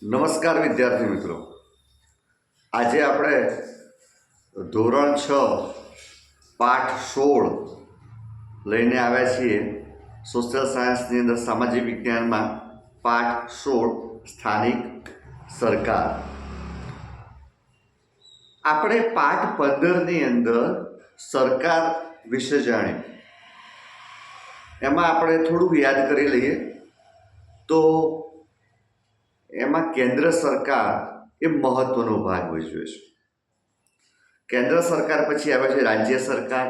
નમસ્કાર વિદ્યાર્થી મિત્રો, આજે આપણે ધોરણ 6 પાઠ 16 લઈને આવ્યા છીએ. સોશિયલ સાયન્સની અંદર સામાજિક વિજ્ઞાનમાં પાઠ 16 સ્થાનિક સરકાર. આપણે પાઠ 15ની અંદર સરકાર વિશે જાણ્યું. એમાં આપણે થોડુંક યાદ કરી લઈએ તો એમાં કેન્દ્ર સરકાર એ મહત્વનો ભાગ ભજવે છે. કેન્દ્ર સરકાર પછી આવે છે રાજ્ય સરકાર,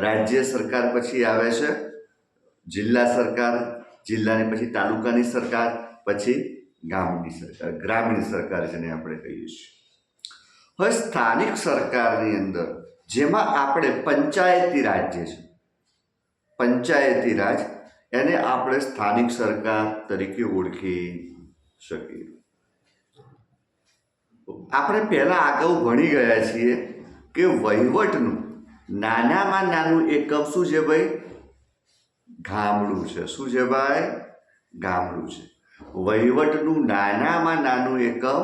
રાજ્ય સરકાર પછી આવે છે જિલ્લા સરકાર, જિલ્લાની પછી તાલુકાની સરકાર, પછી ગામની સરકાર, ગ્રામીણ સરકાર જેને આપણે કહીએ છીએ. હવે સ્થાનિક સરકારની અંદર જેમાં આપણે પંચાયતી રાજ જે છે, પંચાયતી રાજ, એને આપણે સ્થાનિક સરકાર તરીકે ઓળખી શકીએ. આપણે પહેલા અગાઉ ભણી ગયા છીએ કે વહીવટનું નાનામાં નાનું એકમ શું છે ભાઈ? ગામડું છે. શું છે ભાઈ? ગામડું છે. વહીવટનું નાનામાં નાનું એકમ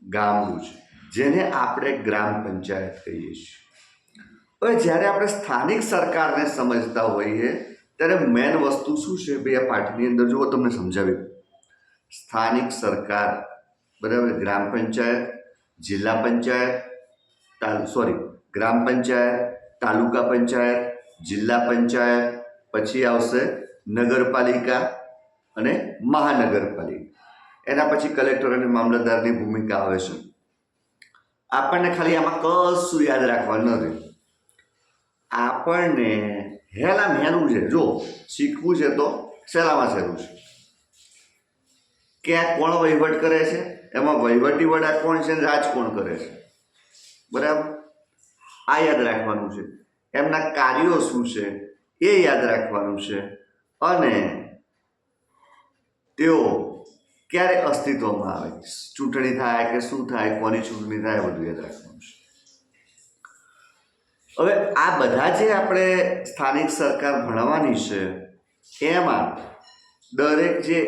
ગામડું છે, જેને આપણે ગ્રામ પંચાયત કહીએ છીએ. હવે જ્યારે આપણે સ્થાનિક સરકારને સમજતા હોઈએ ત્યારે મેન વસ્તુ શું છે ભાઈ? આ પાઠની અંદર જુઓ, તમને સમજાવી. સ્થાનિક સરકાર, બરાબર, ગ્રામ પંચાયત, જિલ્લા પંચાયત, ગ્રામ પંચાયત, તાલુકા પંચાયત, જિલ્લા પંચાયત, પછી આવશે નગરપાલિકા અને મહાનગરપાલિકા. એના પછી કલેક્ટર અને મામલતદારની ભૂમિકા આવે છે. આપણને ખાલી આમાં કશું યાદ રાખવાનું નથી. આપણને હેલું છે, જો શીખવું છે તો સહેલામાં સહેલું છે. ક્યાં કોણ વહીવટ કરે છે, એમાં વહીવટી વડા કોણ છે, રાજ કોણ કરે છે, બરાબર? આ યાદ રાખવાનું છે. એમના કાર્યો શું છે એ યાદ રાખવાનું છે. અને તેઓ ક્યારે અસ્તિત્વમાં આવે, ચૂંટણી થાય કે શું થાય, કોની ચૂંટણી થાય, બધું યાદ રાખવાનું છે. હવે આ બધા જે આપણે સ્થાનિક સરકાર ભણવાની છે એમાં દરેક જે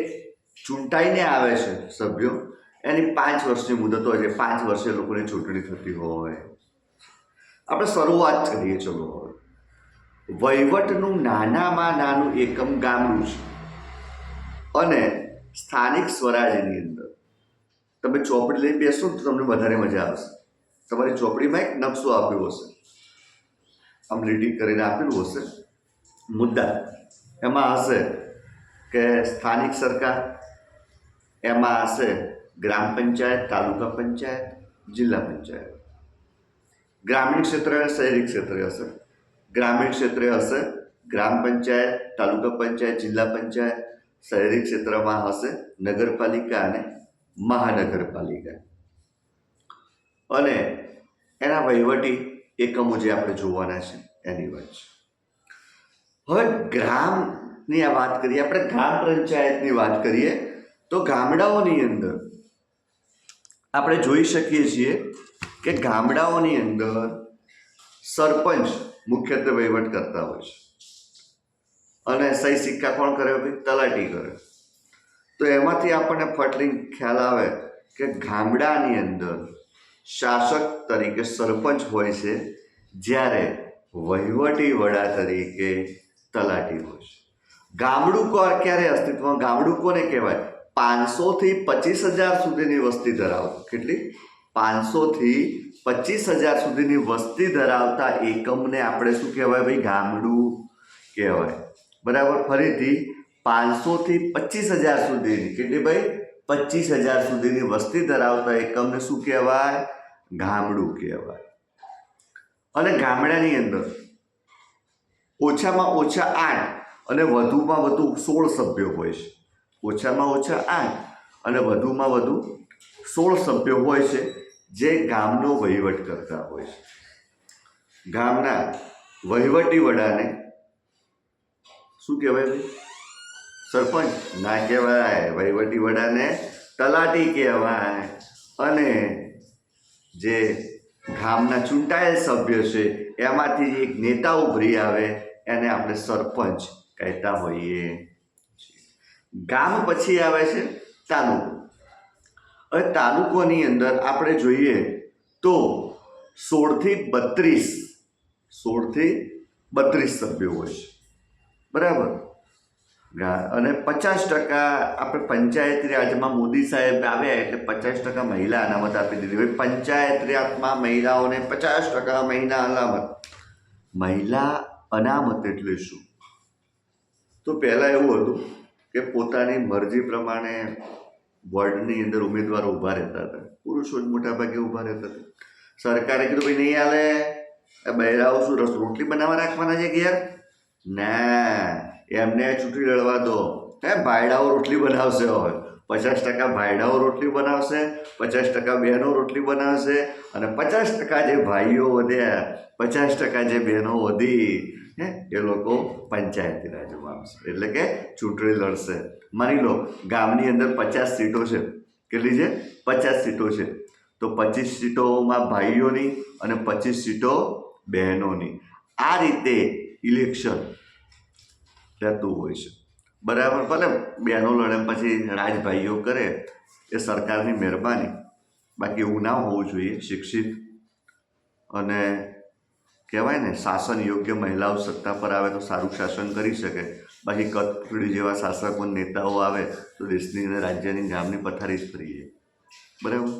ચૂંટાઈને આવે છે સભ્યો, એની 5 વર્ષની મુદત હોય છે. 5 વર્ષે લોકોની ચૂંટણી થતી હોય. આપણે શરૂઆત કરીએ. ચલો, હવે વહીવટનું નાનામાં નાનું એકમ ગામડું છે. અને સ્થાનિક સ્વરાજની અંદર તમે ચોપડી લઈ બેસો તો તમને વધારે મજા આવશે. તમારી ચોપડીમાં એક નકશો આપ્યો હશે, આમ લીટી કરીને આપેલું હશે મુદ્દા. એમાં હશે કે સ્થાનિક સરકાર, એમાં હશે ગ્રામ પંચાયત, તાલુકા પંચાયત, જિલ્લા પંચાયત. ગ્રામીણ ક્ષેત્ર અને શહેરી ક્ષેત્રે હશે. ગ્રામીણ ક્ષેત્રે હશે ગ્રામ પંચાયત, તાલુકા પંચાયત, જિલ્લા પંચાયત. શહેરી ક્ષેત્રમાં હશે નગરપાલિકા અને મહાનગરપાલિકા. અને એના વહીવટી એકમો જે આપણે જોવાના છે એની વાત છે. હવે ગ્રામની આ વાત કરીએ, આપણે ગ્રામ પંચાયતની વાત કરીએ તો ગામડાઓની અંદર આપણે જોઈ શકીએ છીએ કે ગામડાઓની અંદર સરપંચ મુખ્યત્વે વહીવટ કરતા હોય છે. અને સહી સિક્કા કોણ કરે? તલાટી કરે. તો એમાંથી આપણને ફટલી ખ્યાલ આવે કે ગામડાની અંદર શાસક તરીકે સરપંચ હોય છે, જ્યારે વહીવટી વડા તરીકે તલાટી હોય છે. ગામડું ક્યારે અસ્તિત્વમાં? ગામડું કોને કહેવાય? 500 થી 25,000 સુધીની વસ્તી ધરાવતું. કેટલી? 500 થી 25,000 સુધીની વસ્તી ધરાવતા એકમને આપણે શું કહેવાય ભાઈ? ગામડું કહેવાય. બરાબર. ફરીથી 500 થી 25,000 સુધીની, કેટલી ભાઈ? 25,000 સુધીની વસ્તી ધરાવતા એકમને શું કહેવાય? ગામડું કહેવાય. અને ગામડાની અંદર ઓછામાં ઓછા 8 અને વધુમાં વધુ 16 સભ્યો હોય છે. ઓછામાં ઓછા 8 અને વધુમાં વધુ 16 સભ્યો હોય છે, જે ગામનો વહીવટ કરતા હોય છે. ગામના વહીવટી વડાને શું કહેવાય ભાઈ? સરપંચ ના કહેવાય. વહીવટી વડાને તલાટી કહેવાય. અને જે ગામના ચૂંટાયેલ સભ્ય છે એમાંથી એક નેતા ઉભરી આવે, એને આપણે સરપંચ કહેતા હોઈએ. ગામ પછી આવે છે તાલુકો. હવે તાલુકોની અંદર આપણે જોઈએ તો 16 થી 32 સભ્યો હોય છે, બરાબર. અને 50% આપણે પંચાયતી રાજમાં મોદી સાહેબ આવ્યા એટલે 50% મહિલા અનામત આપી દીધી. હવે પંચાયત રાજમાં મહિલાઓને 50% મહિલા અનામત એટલે શું? તો પહેલાં એવું હતું કે પોતાની મરજી પ્રમાણે વોર્ડની અંદર ઉમેદવારો ઊભા રહેતા હતા, પુરુષો જ મોટાભાગે ઊભા રહેતા હતા. સરકારે કીધું ભાઈ નહીં હાલે, બહેરાઓ શું રોટલી બનાવવા રાખવાના છે ઘેર? ના, એમને ચૂંટણી લડવા દો. ભાઈડાઓ રોટલી બનાવશે. હવે 50% ભાઈડાઓ રોટલી બનાવશે, 50% બહેનો રોટલી બનાવશે, અને 50% જે ભાઈઓ વધ્યા, 50% જે બહેનો વધી એ લોકો પંચાયતી રાજમાં આવશે, એટલે કે ચૂંટણી લડશે. માની લો ગામની અંદર 50 સીટો છે. કેટલી છે? 50 સીટો છે. તો 25 સીટોમાં ભાઈઓની અને 25 સીટો બહેનોની. આ રીતે ઇલેક્શન રહેતું હોય છે, બરાબર. ભલે બહેનો લડે પછી રાજભાઈઓ કરે, એ સરકારની મહેરબાની. બાકી એવું ના હોવું જોઈએ. શિક્ષિત અને કહેવાય ને શાસન યોગ્ય મહિલાઓ સત્તા પર આવે તો સારું શાસન કરી શકે. બાકી કટપીડી જેવા શાસકો નેતાઓ આવે તો દેશની અને રાજ્યની ગામની પથારી જ ફરી જાય, બરાબર.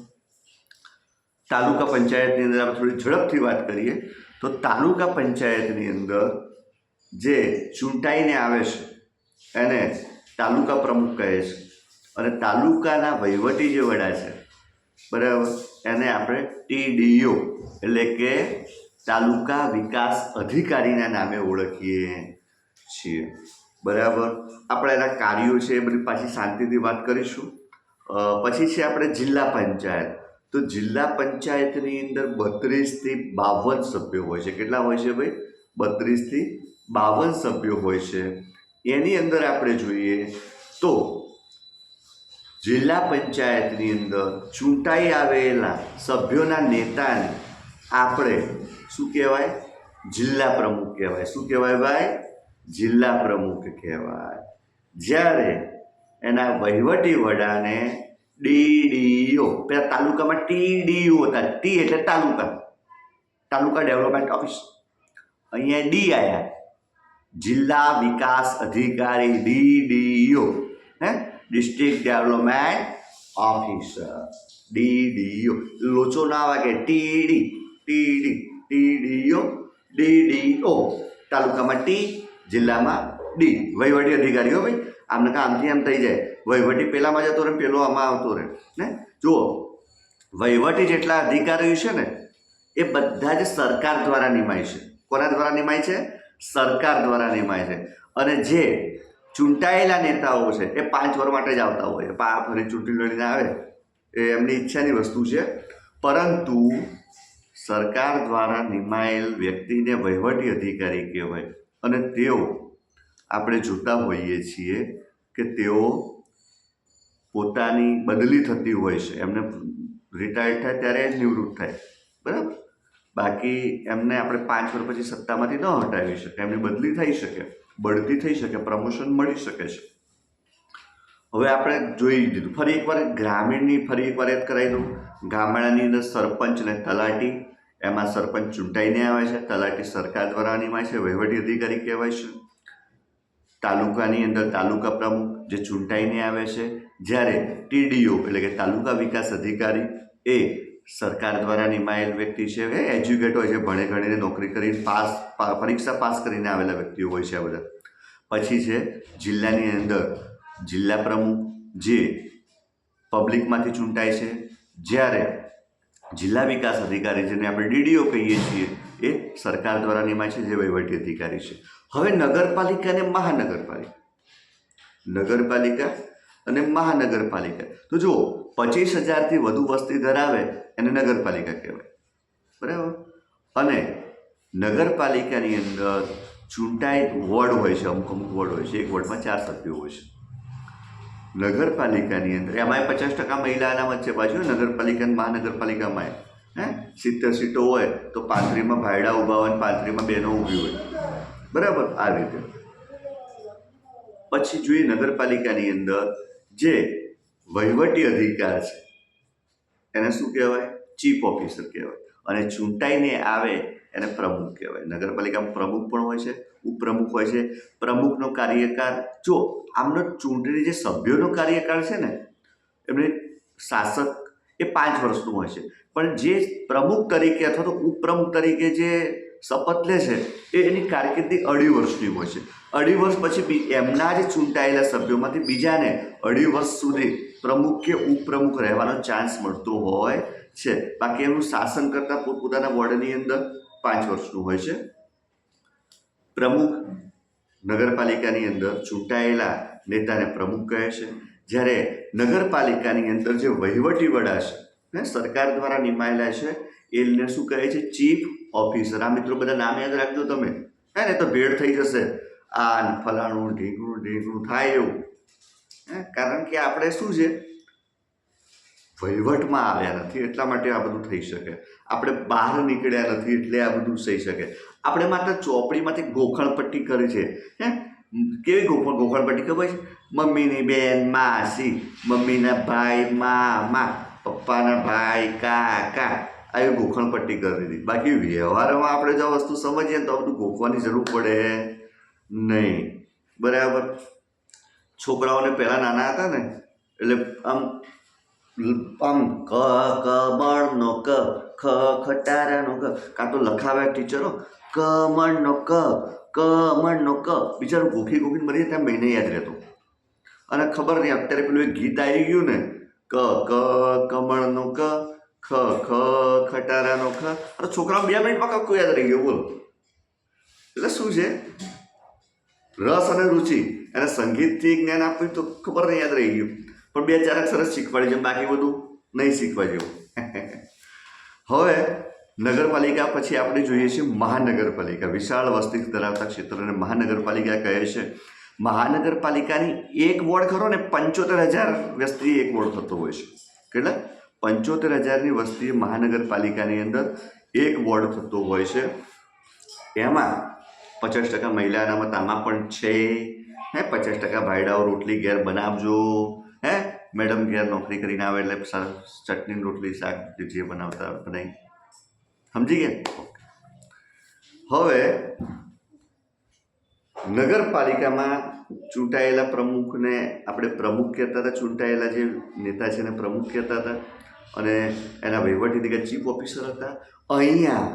તાલુકા પંચાયતની અંદર આપણે થોડી ઝડપથી વાત કરીએ તો તાલુકા પંચાયતની અંદર જે ચૂંટાઈને આવે છે એને તાલુકા પ્રમુખ કહે છે, અને તાલુકાના વહીવટી જે વડા છે, બરાબર, એને આપણે TDO એટલે કે તાલુકા વિકાસ અધિકારીના નામે ઓળખીએ છીએ, બરાબર. આપણે એના કાર્યો છે એ બધી પાછી શાંતિથી વાત કરીશું. પછી છે આપણે જિલ્લા પંચાયત. તો જિલ્લા પંચાયતની અંદર 32 થી 52 સભ્યો હોય છે. કેટલા હોય છે ભાઈ? 32 થી 52 સભ્યો હોય છે. એની અંદર આપણે જોઈએ તો જિલ્લા પંચાયતની અંદર ચૂંટાઈ આવેલા સભ્યોના નેતાને આપણે શું કહેવાય? જિલ્લા પ્રમુખ કહેવાય. શું કહેવાય ભાઈ? જિલ્લા પ્રમુખ કહેવાય. જ્યારે એના વહીવટી વડાને DDO, પેલા તાલુકામાં TDO હતા. T એટલે તાલુકા ડેવલપમેન્ટ ઓફિસ. અહીંયા D આવ્યા, જિલ્લા વિકાસ અધિકારી, DDO, district development officer, DDO. લોચો ના વાગે. TDO, તાલુકામાં T, જિલ્લામાં D. વહીવટી અધિકારીઓ ભાઈ. આમને કામથી એમ થઈ જાય, વહીવટી પેલામાં જતો રહે, પેલો આમાં આવતો રહે ને. જુઓ, વહીવટી જેટલા અધિકારીઓ છે ને એ બધા જ સરકાર દ્વારા નિમાય છે. કોના દ્વારા નિમાય છે? સરકાર દ્વારા નિમાય છે. અને જે ચૂંટાયેલા નેતાઓ છે એ 5 વર્ષ માટે જ આવતા હોય. ફરી ચૂંટણી લડીને આવે એ એમની ઈચ્છાની વસ્તુ છે. પરંતુ સરકાર દ્વારા નિમાયેલ વ્યક્તિને વહીવટી અધિકારી કહેવાય. અને તેઓ આપણે જોતા હોઈએ છીએ કે તેઓ પોતાની બદલી થતી હોય છે. એમને રિટાયર્ડ થાય ત્યારે જ નિવૃત્ત થાય, બરાબર. બાકી એમને આપણે 5 વર્ષ પછી સત્તામાંથી ન હટાવી શકે. એમની બદલી થઈ શકે, બઢતી થઈ શકે, પ્રમોશન મળી શકે છે. હવે આપણે જોઈ દીધું. ફરી એકવાર ગ્રામીણની ફરી એકવાર યાદ કરાવી દઉં. ગામડાની અંદર સરપંચ અને તલાટી. એમાં સરપંચ ચૂંટાઈને આવે છે, તલાટી સરકાર દ્વારા નિમાય છે, વહીવટી અધિકારી કહેવાય છે. તાલુકાની અંદર તાલુકા પ્રમુખ જે ચૂંટાઈને આવે છે. જ્યારે TDO એટલે કે તાલુકા વિકાસ અધિકારી એ સરકાર દ્વારા નિમાયેલ વ્યક્તિ છે. એજ્યુકેટ હોય છે, ભણે ગણીને નોકરી કરીને પરીક્ષા પાસ કરીને આવેલા વ્યક્તિઓ હોય છે આ બધા. પછી છે જિલ્લાની અંદર જિલ્લા પ્રમુખ જે પબ્લિકમાંથી ચૂંટાય છે. જ્યારે જિલ્લા વિકાસ અધિકારી જેને આપણે DDO કહીએ છીએ એ સરકાર દ્વારા નિમાય છે, જે વહીવટી અધિકારી છે. હવે નગરપાલિકા અને મહાનગરપાલિકા. નગરપાલિકા અને મહાનગરપાલિકા. તો જુઓ, 25,000થી વધુ વસ્તી ધરાવે એને નગરપાલિકા કહેવાય, બરાબર. અને નગરપાલિકાની અંદર ચૂંટાઈ વોર્ડ હોય છે, અમુક વોર્ડ હોય છે. એક વોર્ડમાં 4 સભ્યો હોય છે. નગરપાલિકાની અંદર એમાંય 50% મહિલા અનામત છે પાછું. નગરપાલિકા મહાનગરપાલિકામાં 70 સીટો હોય તો 35માં ભાઈડા ઊભા હોય, 35માં બહેનો ઊભી હોય, બરાબર. આ રીતે પછી જોઈએ નગરપાલિકાની અંદર જે વહીવટી અધિકાર છે એને શું કહેવાય? ચીફ ઓફિસર કહેવાય. અને ચૂંટાઈને આવે એને પ્રમુખ કહેવાય. નગરપાલિકામાં પ્રમુખ પણ હોય છે, ઉપપ્રમુખ હોય છે. પ્રમુખનો કાર્યકાળ, જો આમનો ચૂંટણી જે સભ્યોનો કાર્યકાળ છે ને, એમને શાસક એ 5 વર્ષનું હોય છે, પણ જે પ્રમુખ તરીકે અથવા તો ઉપપ્રમુખ તરીકે જે શપથ લે છે એની કારકિર્દી 2.5 વર્ષની હોય છે. 2.5 વર્ષ પછી એમના જે ચૂંટાયેલા સભ્યોમાંથી બીજાને 2.5 વર્ષ સુધી પ્રમુખ કે ઉપપ્રમુખ રહેવાનો ચાન્સ મળતો હોય છે. બાકી એમનું શાસન કરતા પોતપોતાના વોર્ડની અંદર 5 વર્ષનું હોય છે. પ્રમુખ નગરપાલિકાની અંદર ચૂંટાયેલા નેતાને પ્રમુખ કહે છે. જ્યારે નગરપાલિકાની અંદર જે વહીવટી વડા છે, સરકાર દ્વારા નિમાયેલા છે, એને શું કહે છે? Chief officer. આ મિત્રો બધા નામ યાદ રાખજો તમે, હે ને? તો ભેળ થઈ જશે, આ ફલાણું ઢીંગણું થાય એવું. કારણ કે આપણે શું છે, વહીવટમાં આવ્યા નથી એટલા માટે આ બધું થઈ શકે. આપણે બહાર નીકળ્યા નથી એટલે આ બધું થઈ શકે. આપણે માત્ર ચોપડીમાંથી ગોખણપટ્ટી કરી છે. કેવી ગોખણપટ્ટી ખબર છે? મમ્મીની બેન માસી, મમ્મીના ભાઈ મામા, પપ્પાના ભાઈ કાકા, આવી ગોખણપટ્ટી કરી દીધી. બાકી વ્યવહારમાં આપણે જો વસ્તુ સમજીએ તો આ બધું ગોખવાની જરૂર પડે નહીં. બરાબર? છોકરાઓને પહેલાં નાના હતા ને એટલે આમ કમળનો ક, ખટારાનો ક, કાં તો લખાવ્યા ટીચરો કમળનો ક, બિચારું ગોખીને મરી ત્યાં મહિને યાદ રહેતો. અને ખબર નહીં, અત્યારે પેલું એક ગીત આવી ગયું ને, ક કમળનો ક, ખ ખટારાનો ખ, અને છોકરાઓ 2 મિનિટમાં કક્કું યાદ રહી ગયું. બોલો. એટલે શું છે, રસ અને રુચિ અને સંગીતથી જ્ઞાન આપ્યું તો ખબર નહીં યાદ રહી ગયું, પણ 2-4 અક્ષર શીખવાડી છે, બાકી બધું નહીં શીખવા જેવું. હવે નગરપાલિકા પછી આપણે જોઈએ છીએ મહાનગરપાલિકા. વિશાળ વસ્તી ધરાવતા ક્ષેત્રને મહાનગરપાલિકા કહે છે. મહાનગરપાલિકાની એક વોર્ડ ખરો ને, 75,000 વસ્તી એક વોર્ડ થતો હોય છે. કેટલા? 75,000ની વસ્તી મહાનગરપાલિકાની અંદર એક વોર્ડ થતો હોય છે. એમાં 50% મહિલા અનામત આમાં પણ છે. 50% ભાઈડાઓ રોટલી ઘેર બનાવજો. મેડમ ઘેર નોકરી કરીને આવે એટલે ચટણી રોટલી શાક જે બનાવતા બનાવી. સમજી ગયા? હવે નગરપાલિકામાં ચૂંટાયેલા પ્રમુખને આપણે પ્રમુખ કહેતા હતા. ચૂંટાયેલા જે નેતા છે એને પ્રમુખ કહેતા હતા, અને એના વહીવટી અધિકારી ચીફ ઓફિસર હતા. અહીંયા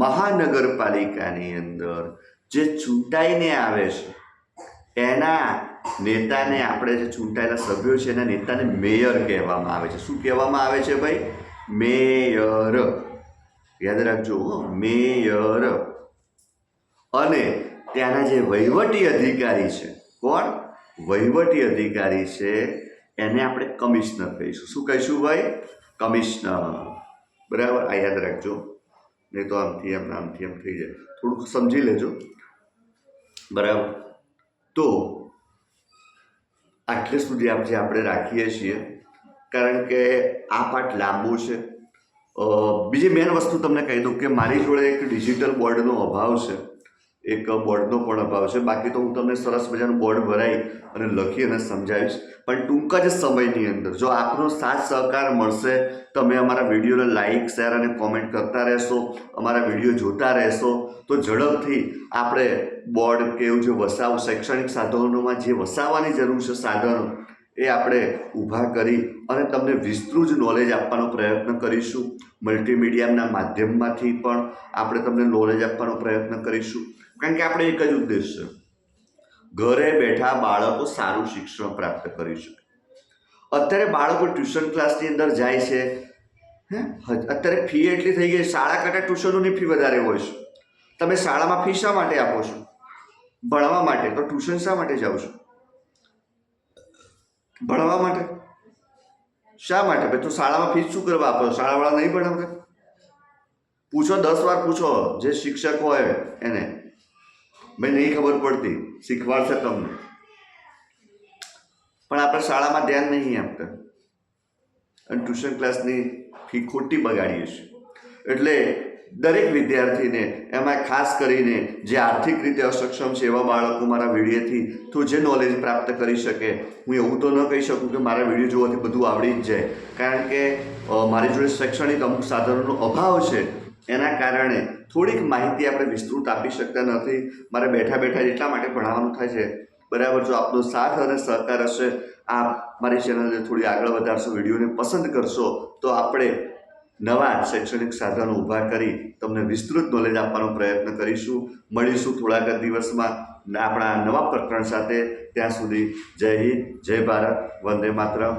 મહાનગરપાલિકાની અંદર જે ચૂંટાઈને આવે છે એના નેતાને, આપણે જે ચૂંટાયેલા સભ્યો છે એના નેતાને મેયર કહેવામાં આવે છે. શું કહેવામાં આવે છે ભાઈ? મેયર. યાદ રાખજો, મેયર. અને ત્યાંના જે વહીવટી અધિકારી છે, કોણ? વહીવટી અધિકારી છે એને આપણે કમિશનર કહીશું. શું કહીશું ભાઈ? કમિશનર. બરાબર? આ યાદ રાખજો, નહીં તો આમથી એમ આમથી એમ થઈ જાય. થોડુંક સમજી લેજો. બરાબર? તો આટલે સુધી આપણે રાખીએ છીએ, કારણ કે આ પાઠ લાંબો છે. બીજી મેન વસ્તુ તમને કહી દઉં કે મારી જોડે એક ડિજિટલ બોર્ડનો અભાવ છે, એક બોર્ડનો પણ અભાવ છે. બાકી તો હું તમને સરસ મજાનું બોર્ડ ભરાઈ અને લખી અને સમજાવીશ, પણ ટૂંક જ સમયની અંદર જો આપનો સાથ સહકાર મળશે, તમે અમારા વિડીયોને લાઇક, શેર અને કોમેન્ટ કરતા રહેશો, અમારા વિડીયો જોતા રહેશો, તો ઝડપથી આપણે બોર્ડ કે એવું જે શૈક્ષણિક સાધનોમાં જે વસાવવાની જરૂર છે સાધનો, એ આપણે ઊભા કરી અને તમને વિસ્તૃત નોલેજ આપવાનો પ્રયત્ન કરીશું. મલ્ટીમીડિયાના માધ્યમમાંથી પણ આપણે તમને નોલેજ આપવાનો પ્રયત્ન કરીશું, કારણ કે આપણે એક જ ઉદ્દેશ છે, ઘરે બેઠા બાળકો સારું શિક્ષણ પ્રાપ્ત કરી શકે. અત્યારે બાળકો ટ્યુશન ક્લાસની અંદર જાય છે, અત્યારે ફી એટલી થઈ ગઈ, શાળા કરતાં ટ્યુશનોની ફી વધારે હોય છે. તમે શાળામાં ફી શા માટે આપો છો? ભણવા માટે. તો ટ્યુશન શા માટે જાઓ છો? ભણવા માટે. શા માટે? ભાઈ તો શાળામાં ફીસ શું કરવા આપો? શાળાવાળા નહીં ભણાવતા? પૂછો, 10 વાર પૂછો જે શિક્ષક હોય એને, ભાઈ નહીં ખબર પડતી, શીખવાડશે તમને. પણ આપણે શાળામાં ધ્યાન નહીં આપતા અને ટ્યુશન ક્લાસની ફી ખોટી બગાડીએ છીએ. એટલે દરેક વિદ્યાર્થીને, એમાં ખાસ કરીને જે આર્થિક રીતે અસક્ષમ છે એવા બાળકો મારા વિડીયોથી તું જે નોલેજ પ્રાપ્ત કરી શકે. હું એવું તો ન કહી શકું કે મારા વિડીયો જોવાથી બધું આવડી જ જાય, કારણ કે મારી જોડે શૈક્ષણિક અમુક સાધનોનો અભાવ છે. એના કારણે થોડીક માહિતી આપણે વિસ્તૃત આપી શકતા નથી. મારે બેઠા બેઠા એટલા માટે ભણાવવાનું થાય છે. બરાબર, જો આપનો સાથ અને સહકાર હશે, આપ મારી ચેનલને થોડી આગળ વધારશો, વિડીયોને પસંદ કરશો, તો આપણે નવા શૈક્ષણિક સાધનો ઊભા કરી તમને વિસ્તૃત નોલેજ આપવાનો પ્રયત્ન કરીશું. મળીશું થોડાક જ દિવસમાં આપણા નવા પ્રકરણ સાથે. ત્યાં સુધી જય હિન્દ, જય ભારત, વંદે માતરમ.